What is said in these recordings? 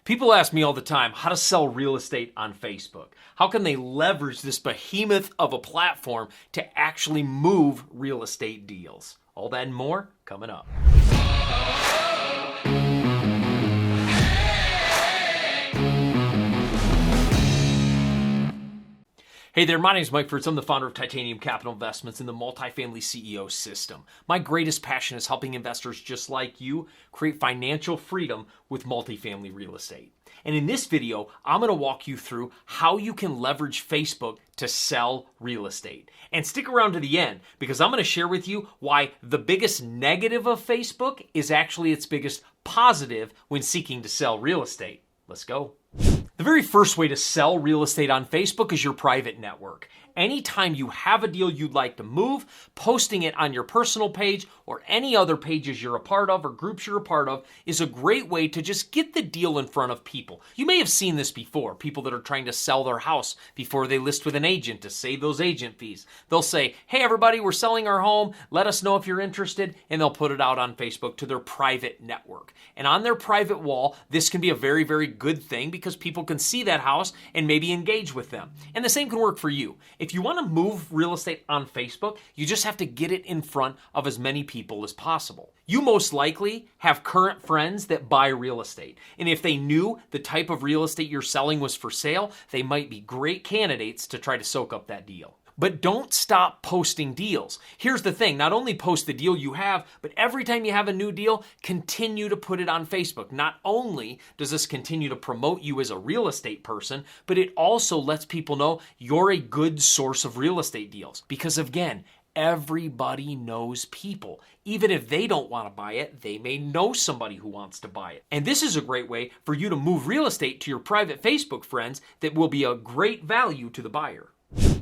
People ask me all the time how to sell real estate on Facebook. How can they leverage this behemoth of a platform to actually move real estate deals? All that and more coming up. Hey there, my name is Mike Fritz. I'm the founder of Titanium Capital Investments and the multifamily CEO system. My greatest passion is helping investors just like you create financial freedom with multifamily real estate. And in this video, I'm going to walk you through how you can leverage Facebook to sell real estate. And stick around to the end because I'm going to share with you why the biggest negative of Facebook is actually its biggest positive when seeking to sell real estate. Let's go. The very first way to sell real estate on Facebook is your private network. Anytime you have a deal you'd like to move, posting it on your personal page or any other pages you're a part of or groups you're a part of is a great way to just get the deal in front of people. You may have seen this before, people that are trying to sell their house before they list with an agent to save those agent fees. They'll say, hey everybody, we're selling our home, let us know if you're interested, and they'll put it out on Facebook to their private network. And on their private wall, this can be a very, very good thing because people can see that house and maybe engage with them. And the same can work for you. If you want to move real estate on Facebook, you just have to get it in front of as many people as possible. You most likely have current friends that buy real estate. And if they knew the type of real estate you're selling was for sale, they might be great candidates to try to soak up that deal. But don't stop posting deals. Here's the thing, not only post the deal you have, but every time you have a new deal, continue to put it on Facebook. Not only does this continue to promote you as a real estate person, but it also lets people know you're a good source of real estate deals. Because again, everybody knows people. Even if they don't want to buy it, they may know somebody who wants to buy it. And this is a great way for you to move real estate to your private Facebook friends that will be a great value to the buyer.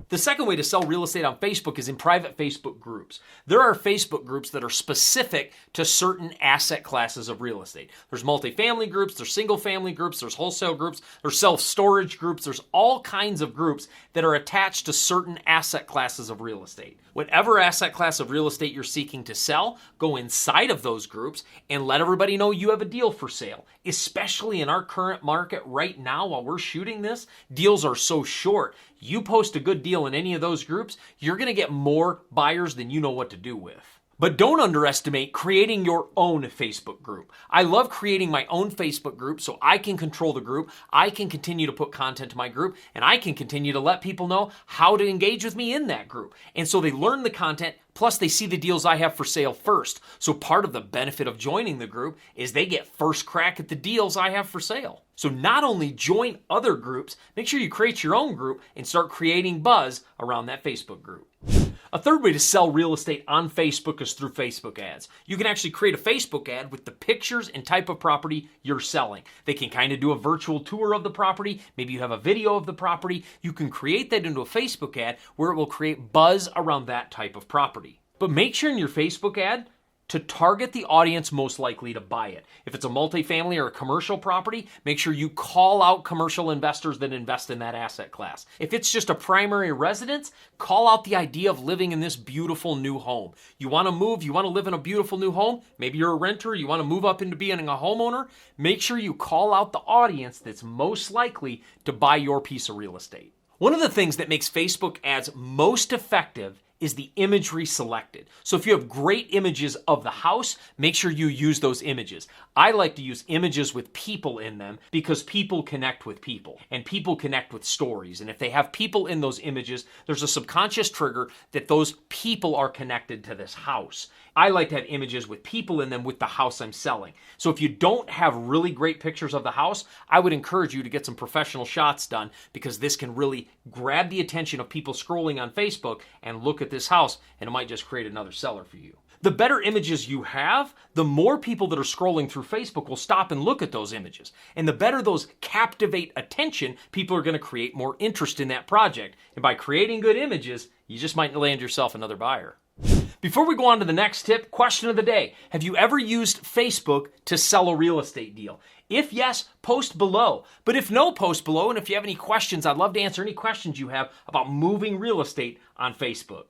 The second way to sell real estate on Facebook is in private Facebook groups. There are Facebook groups that are specific to certain asset classes of real estate. There's multifamily groups, there's single family groups, there's wholesale groups, there's self-storage groups, there's all kinds of groups that are attached to certain asset classes of real estate. Whatever asset class of real estate you're seeking to sell, go inside of those groups and let everybody know you have a deal for sale. Especially in our current market right now while we're shooting this, deals are so short. You post a good deal in any of those groups, you're going to get more buyers than you know what to do with. But don't underestimate creating your own Facebook group. I love creating my own Facebook group so I can control the group, I can continue to put content to my group, and I can continue to let people know how to engage with me in that group. And so they learn the content, plus they see the deals I have for sale first. So part of the benefit of joining the group is they get first crack at the deals I have for sale. So not only join other groups, make sure you create your own group and start creating buzz around that Facebook group. A third way to sell real estate on Facebook is through Facebook ads. You can actually create a Facebook ad with the pictures and type of property you're selling. They can kind of do a virtual tour of the property. Maybe you have a video of the property. You can create that into a Facebook ad where it will create buzz around that type of property. But make sure in your Facebook ad to target the audience most likely to buy it. If it's a multifamily or a commercial property, make sure you call out commercial investors that invest in that asset class. If it's just a primary residence, call out the idea of living in this beautiful new home. You want to move, you want to live in a beautiful new home, maybe you're a renter, you want to move up into being a homeowner, make sure you call out the audience that's most likely to buy your piece of real estate. One of the things that makes Facebook ads most effective is the imagery selected. So if you have great images of the house, make sure you use those images. I like to use images with people in them because people connect with people and people connect with stories. And if they have people in those images, there's a subconscious trigger that those people are connected to this house. I like to have images with people in them with the house I'm selling. So if you don't have really great pictures of the house, I would encourage you to get some professional shots done because this can really grab the attention of people scrolling on Facebook and look at this house, and it might just create another seller for you. The better images you have, the more people that are scrolling through Facebook will stop and look at those images. And the better those captivate attention, people are going to create more interest in that project. And by creating good images, you just might land yourself another buyer. Before we go on to the next tip, question of the day. Have you ever used Facebook to sell a real estate deal? If yes, post below. But if no, post below. And if you have any questions, I'd love to answer any questions you have about moving real estate on Facebook.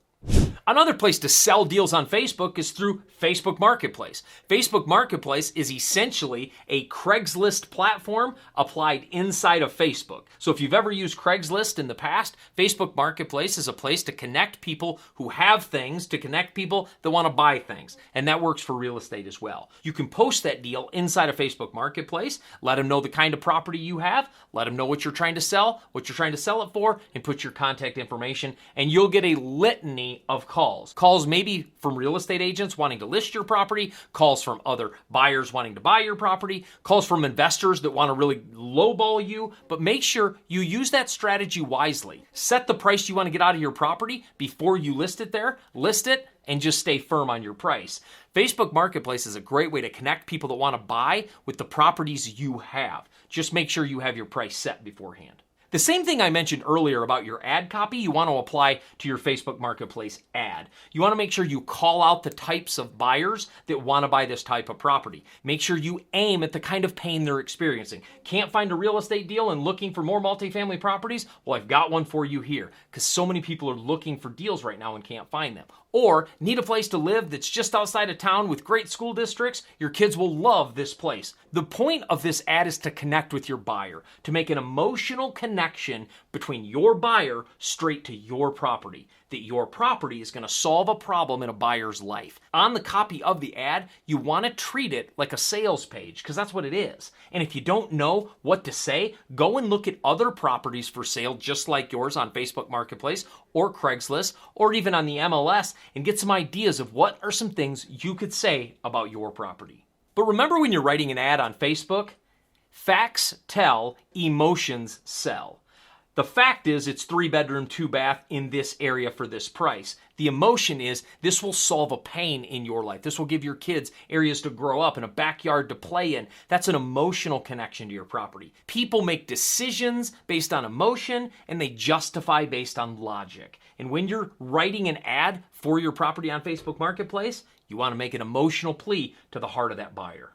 Another place to sell deals on Facebook is through Facebook Marketplace. Facebook Marketplace is essentially a Craigslist platform applied inside of Facebook. So if you've ever used Craigslist in the past, Facebook Marketplace is a place to connect people who have things to connect people that want to buy things. And that works for real estate as well. You can post that deal inside of Facebook Marketplace, let them know the kind of property you have, let them know what you're trying to sell, what you're trying to sell it for, and put your contact information, and you'll get a litany of calls. Calls maybe from real estate agents wanting to list your property, calls from other buyers wanting to buy your property, calls from investors that want to really lowball you, but make sure you use that strategy wisely. Set the price you want to get out of your property before you list it there, list it, and just stay firm on your price. Facebook Marketplace is a great way to connect people that want to buy with the properties you have. Just make sure you have your price set beforehand. The same thing I mentioned earlier about your ad copy, you want to apply to your Facebook Marketplace ad. You want to make sure you call out the types of buyers that want to buy this type of property. Make sure you aim at the kind of pain they're experiencing. Can't find a real estate deal and looking for more multifamily properties? Well, I've got one for you here, because so many people are looking for deals right now and can't find them. Or need a place to live that's just outside of town with great school districts? Your kids will love this place. The point of this ad is to connect with your buyer, to make an emotional connection between your buyer straight to your property, that your property is going to solve a problem in a buyer's life. On the copy of the ad, you want to treat it like a sales page, because that's what it is. And if you don't know what to say, go and look at other properties for sale just like yours on Facebook Marketplace or Craigslist or even on the MLS and get some ideas of what are some things you could say about your property. But remember, when you're writing an ad on Facebook, facts tell, emotions sell. The fact is it's 3-bedroom, 2-bath in this area for this price. The emotion is this will solve a pain in your life. This will give your kids areas to grow up and a backyard to play in. That's an emotional connection to your property. People make decisions based on emotion and they justify based on logic. And when you're writing an ad for your property on Facebook Marketplace, you want to make an emotional plea to the heart of that buyer.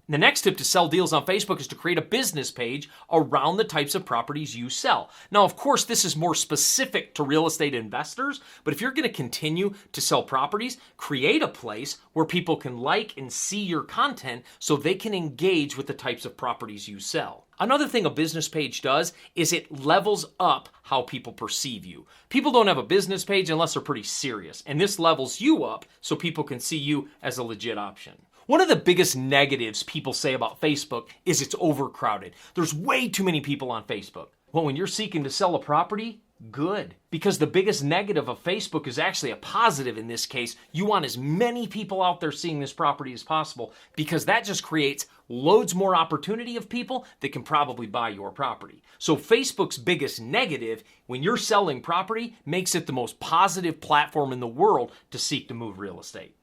The next tip to sell deals on Facebook is to create a business page around the types of properties you sell. Now, of course, this is more specific to real estate investors, but if you're going to continue to sell properties, create a place where people can like and see your content so they can engage with the types of properties you sell. Another thing a business page does is it levels up how people perceive you. People don't have a business page unless they're pretty serious, and this levels you up so people can see you as a legit option. One of the biggest negatives people say about Facebook is it's overcrowded. There's way too many people on Facebook. Well, when you're seeking to sell a property, good. Because the biggest negative of Facebook is actually a positive in this case. You want as many people out there seeing this property as possible, because that just creates loads more opportunity of people that can probably buy your property. So Facebook's biggest negative when you're selling property makes it the most positive platform in the world to seek to move real estate.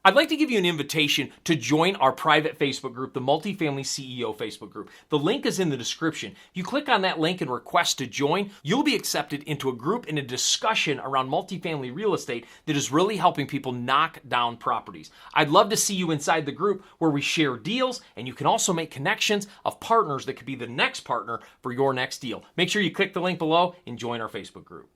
I'd like to give you an invitation to join our private Facebook group, the Multifamily CEO Facebook group. The link is in the description. You click on that link and request to join, you'll be accepted into a group in a discussion around multifamily real estate that is really helping people knock down properties. I'd love to see you inside the group where we share deals, and you can also make connections of partners that could be the next partner for your next deal. Make sure you click the link below and join our Facebook group.